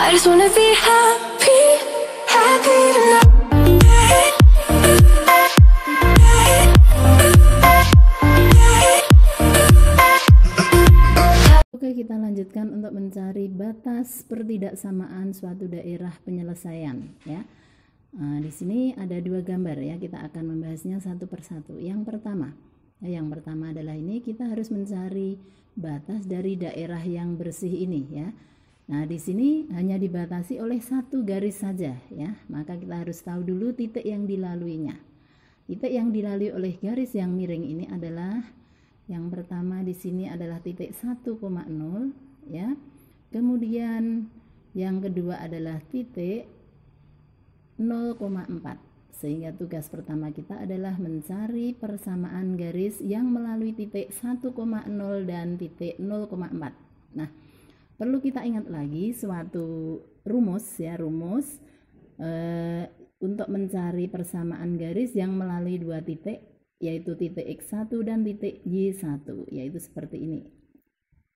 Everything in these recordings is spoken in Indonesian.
I just wanna be happy, happy tonight. Oke, kita lanjutkan untuk mencari batas pertidaksamaan suatu daerah penyelesaian ya. Nah, di sini ada dua gambar ya, kita akan membahasnya satu persatu. Yang pertama adalah ini kita harus mencari batas dari daerah yang bersih ini ya. Nah, di sini hanya dibatasi oleh satu garis saja ya. Maka kita harus tahu dulu titik yang dilaluinya. Titik yang dilalui oleh garis yang miring ini adalah yang pertama di sini adalah titik 1,0 ya. Kemudian yang kedua adalah titik 0,4. Sehingga tugas pertama kita adalah mencari persamaan garis yang melalui titik 1,0 dan titik 0,4. Nah, perlu kita ingat lagi suatu rumus ya, untuk mencari persamaan garis yang melalui dua titik, yaitu titik X1 dan titik Y1, yaitu seperti ini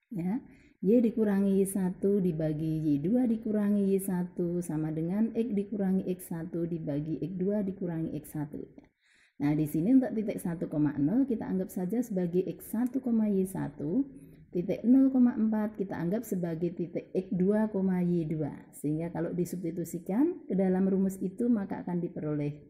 ya. Y dikurangi Y1 dibagi Y2 dikurangi Y1 sama dengan X dikurangi X1 dibagi X2 dikurangi X1 ya. Nah, di sini untuk titik 1,0 kita anggap saja sebagai X1, Y1, titik 0,4 kita anggap sebagai titik X2, Y2, sehingga kalau disubstitusikan ke dalam rumus itu maka akan diperoleh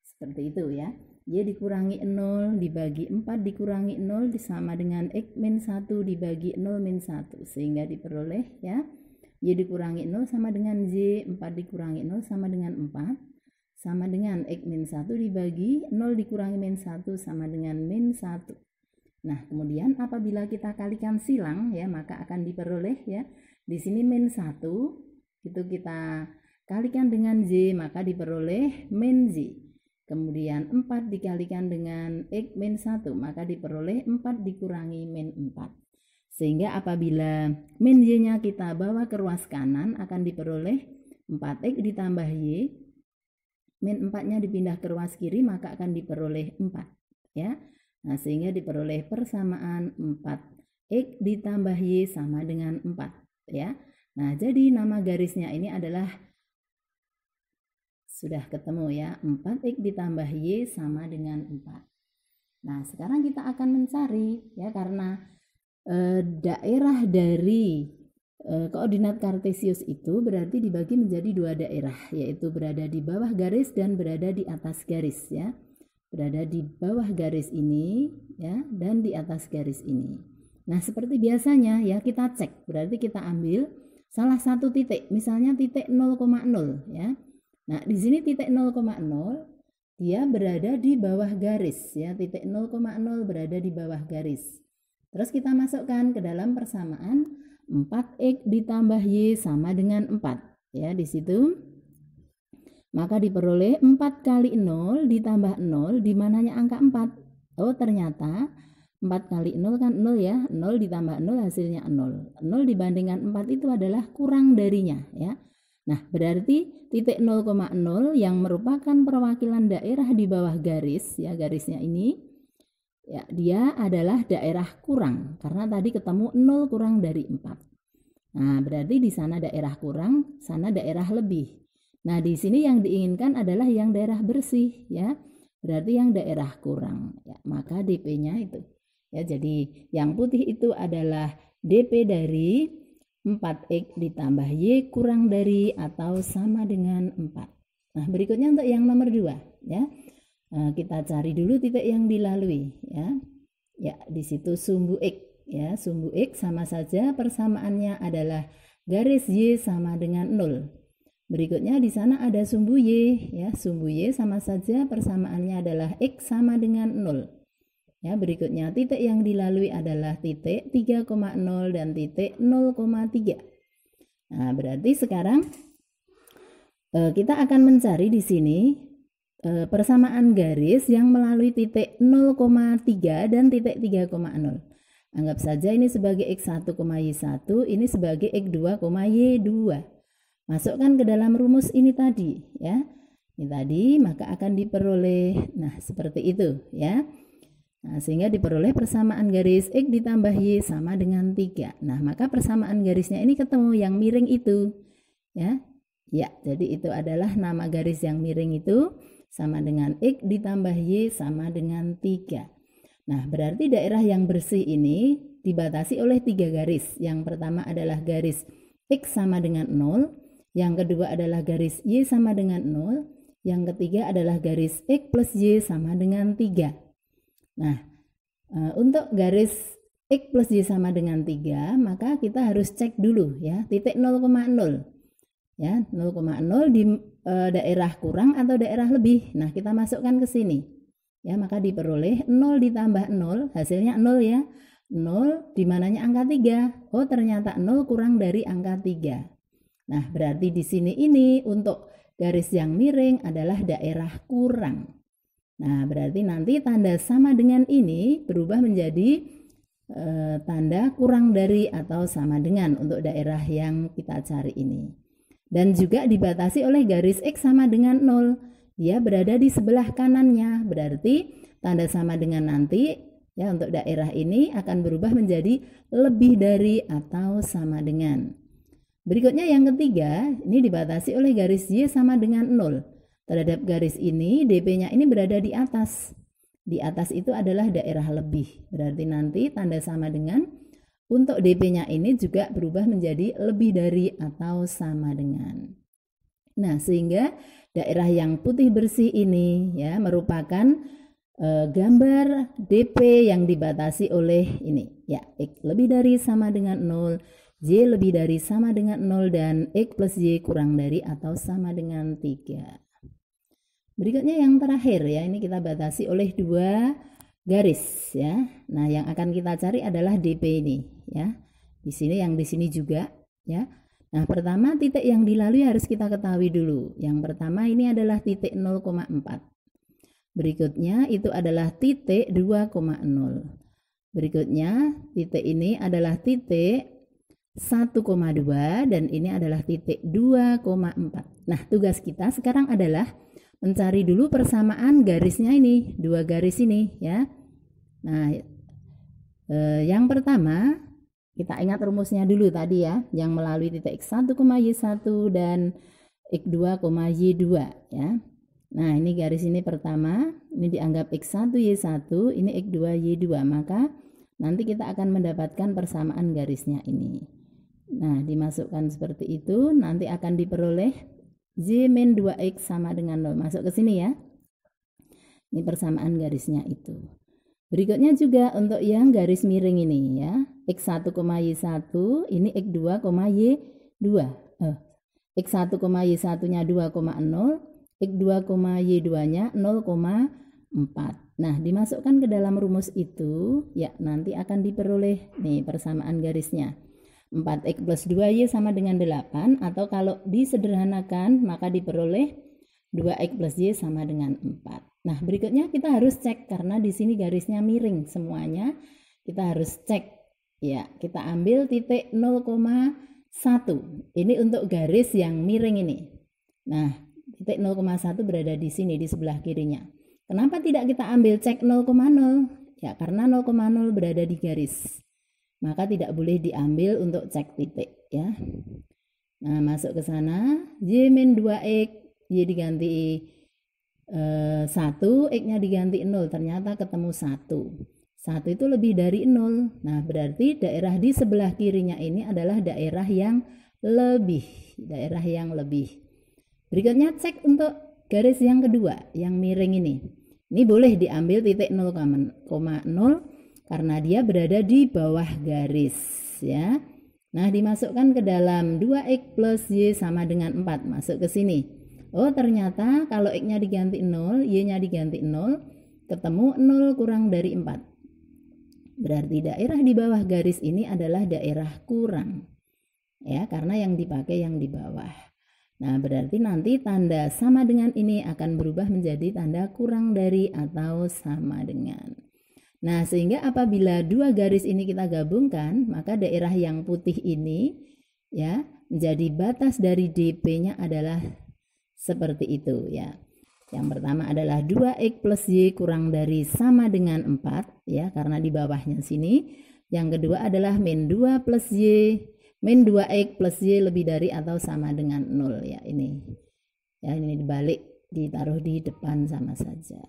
seperti itu ya. Y dikurangi 0 dibagi 4 dikurangi 0 sama dengan X min 1 dibagi 0 min 1, sehingga diperoleh ya, Y dikurangi 0 sama dengan Y, 4 dikurangi 0 sama dengan 4, sama dengan X min 1 dibagi 0 dikurangi min 1 sama dengan min 1. Nah, kemudian apabila kita kalikan silang ya, maka akan diperoleh ya, di sini min 1 itu kita kalikan dengan Y, maka diperoleh min Y. Kemudian 4 dikalikan dengan X min 1, maka diperoleh 4 dikurangi min 4. Sehingga apabila min Y-nya kita bawa ke ruas kanan akan diperoleh 4X ditambah Y, min 4-nya dipindah ke ruas kiri maka akan diperoleh 4 ya. Nah, sehingga diperoleh persamaan 4X ditambah Y sama dengan 4 ya. Nah, jadi nama garisnya ini adalah sudah ketemu ya, 4X ditambah Y sama dengan 4. Nah, sekarang kita akan mencari ya, karena daerah dari koordinat kartesius itu berarti dibagi menjadi dua daerah, yaitu berada di bawah garis dan berada di atas garis ya. Berada di bawah garis ini ya dan di atas garis ini. Nah, seperti biasanya ya, kita cek, berarti kita ambil salah satu titik, misalnya titik 0,0 ya. Nah, di sini titik 0,0 dia berada di bawah garis ya, titik 0,0 berada di bawah garis. Terus kita masukkan ke dalam persamaan 4X ditambah Y sama dengan 4 ya, di situ. Maka diperoleh 4 kali 0 ditambah 0 di mananya angka 4. Oh, ternyata 4 kali 0 kan 0 ya, 0 ditambah 0 hasilnya 0. 0 dibandingkan 4 itu adalah kurang darinya ya. Nah, berarti titik 0,0 yang merupakan perwakilan daerah di bawah garis ya, garisnya ini ya, dia adalah daerah kurang karena tadi ketemu 0 kurang dari 4. Nah, berarti di sana daerah kurang, sana daerah lebih. Nah, di sini yang diinginkan adalah yang daerah bersih ya. Berarti yang daerah kurang ya, maka DP-nya itu ya. Jadi yang putih itu adalah DP dari 4X ditambah Y kurang dari atau sama dengan 4. Nah, berikutnya untuk yang nomor 2 ya. Kita cari dulu titik yang dilalui ya. Ya, di situ sumbu X ya. Sumbu X sama saja persamaannya adalah garis Y sama dengan 0. Berikutnya di sana ada sumbu Y ya. Sumbu Y sama saja persamaannya adalah X sama dengan 0. Ya, berikutnya titik yang dilalui adalah titik 3,0 dan titik 0,3. Nah, berarti sekarang kita akan mencari di sini persamaan garis yang melalui titik 0,3 dan titik 3,0. Anggap saja ini sebagai X1, Y1, ini sebagai X2, Y2. Masukkan ke dalam rumus ini tadi ya. Ini tadi maka akan diperoleh seperti itu ya. Nah, sehingga diperoleh persamaan garis X ditambah Y sama dengan 3. Nah, maka persamaan garisnya ini ketemu yang miring itu ya. Ya, jadi itu adalah nama garis yang miring itu sama dengan X ditambah Y sama dengan 3. Nah, berarti daerah yang bersih ini dibatasi oleh 3 garis. Yang pertama adalah garis X sama dengan 0, yang kedua adalah garis Y sama dengan 0, yang ketiga adalah garis X plus Y sama dengan 3. Nah, untuk garis X plus Y sama dengan 3, maka kita harus cek dulu ya, titik 0,0. Ya, 0,0 di daerah kurang atau daerah lebih. Nah, kita masukkan ke sini. Ya, maka diperoleh 0 ditambah 0, hasilnya 0 ya. 0 di mananya angka 3. Oh, ternyata 0 kurang dari angka 3. Nah, berarti di sini ini untuk garis yang miring adalah daerah kurang. Nah, berarti nanti tanda sama dengan ini berubah menjadi tanda kurang dari atau sama dengan untuk daerah yang kita cari ini. Dan juga dibatasi oleh garis X sama dengan 0. Dia berada di sebelah kanannya. Berarti tanda sama dengan nanti ya untuk daerah ini akan berubah menjadi lebih dari atau sama dengan. Berikutnya yang ketiga, ini dibatasi oleh garis Y sama dengan 0. Terhadap garis ini, DP-nya ini berada di atas. Di atas itu adalah daerah lebih. Berarti nanti tanda sama dengan untuk DP-nya ini juga berubah menjadi lebih dari atau sama dengan. Nah, sehingga daerah yang putih bersih ini ya merupakan gambar DP yang dibatasi oleh ini ya, X lebih dari sama dengan 0, Y lebih dari sama dengan 0, dan X plus Y kurang dari atau sama dengan 3. Berikutnya yang terakhir ya, ini kita batasi oleh 2 garis ya. Nah, yang akan kita cari adalah DP ini ya. Di sini yang di sini juga ya. Nah, pertama titik yang dilalui harus kita ketahui dulu. Yang pertama ini adalah titik 0,4. Berikutnya itu adalah titik 2,0. Berikutnya titik ini adalah titik 1,2 dan ini adalah titik 2,4. Nah, tugas kita sekarang adalah mencari dulu persamaan garisnya ini, 2 garis ini ya. Nah, yang pertama kita ingat rumusnya dulu tadi ya, yang melalui titik X1, Y1 dan X2, Y2 ya. Nah, ini garis ini pertama, ini dianggap X1, Y1, ini X2, Y2, maka nanti kita akan mendapatkan persamaan garisnya ini. Nah, dimasukkan seperti itu, nanti akan diperoleh Y-2X sama dengan 0. Masuk ke sini ya. Ini persamaan garisnya itu. Berikutnya juga untuk yang garis miring ini ya. X1, Y1, ini X2, Y2. X1, Y1-nya 2,0, X2, Y2-nya 0,4. Nah, dimasukkan ke dalam rumus itu, ya nanti akan diperoleh nih persamaan garisnya. 4X plus 2Y sama dengan 8, atau kalau disederhanakan maka diperoleh 2X plus Y sama dengan 4. Nah, berikutnya kita harus cek karena di sini garisnya miring semuanya. Kita harus cek. Ya, kita ambil titik 0,1. Ini untuk garis yang miring ini. Nah, titik 0,1 berada di sini di sebelah kirinya. Kenapa tidak kita ambil cek 0,0? Ya, karena 0,0 berada di garis. Maka tidak boleh diambil untuk cek titik ya. Nah, masuk ke sana, Y-2X, Y diganti 1, X-nya diganti 0, ternyata ketemu 1. 1 itu lebih dari 0. Nah, berarti daerah di sebelah kirinya ini adalah daerah yang lebih. Daerah yang lebih. Berikutnya cek untuk garis yang kedua, yang miring ini. Ini boleh diambil titik 0,0 karena dia berada di bawah garis ya. Nah, dimasukkan ke dalam 2X plus Y sama dengan 4. Masuk ke sini. Oh, ternyata kalau X-nya diganti 0, Y-nya diganti 0, ketemu 0 kurang dari 4. Berarti daerah di bawah garis ini adalah daerah kurang. Ya, karena yang dipakai yang di bawah. Nah, berarti nanti tanda sama dengan ini akan berubah menjadi tanda kurang dari atau sama dengan. Nah, sehingga apabila 2 garis ini kita gabungkan, maka daerah yang putih ini ya menjadi batas dari DP-nya adalah seperti itu ya. Yang pertama adalah 2X plus Y kurang dari sama dengan 4 ya, karena di bawahnya sini. Yang kedua adalah min 2 plus Y min 2x plus y lebih dari atau sama dengan 0 ya ini. Ya ini dibalik, ditaruh di depan sama saja.